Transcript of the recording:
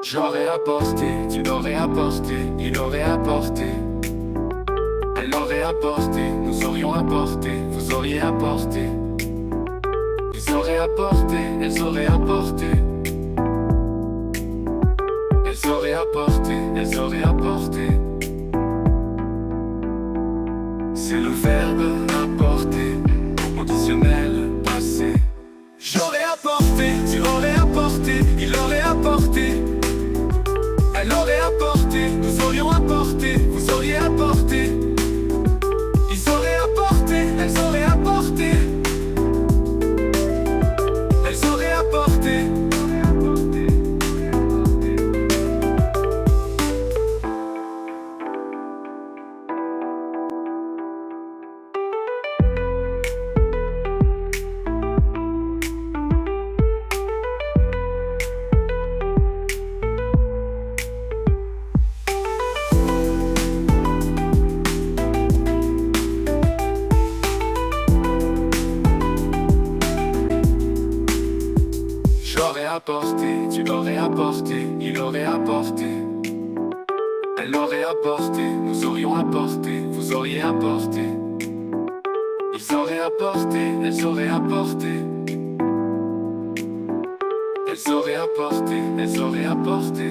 J'aurais apporté, tu l'aurais apporté, il aurait apporté. Elle aurait apporté, nous aurions apporté, vous auriez apporté. Ils auraient apporté, elles auraient apporté. Elles auraient apporté, elles auraient apporté. C'est le verbe apporter, conditionnel, passé. J'aurais apporté, tu aurais apporté, il aurait apporté. Elle aurait apporté, nous aurions apporté, vous auriez apporté. Ils auraient apporté, elles auraient apporté. Elles auraient apporté. J'aurais apporté, tu l'aurais apporté, il aurait apporté. Elle aurait apporté, nous aurions apporté, vous auriez apporté. Ils auraient apporté, elles auraient apporté. Elles auraient apporté, elles auraient apporté.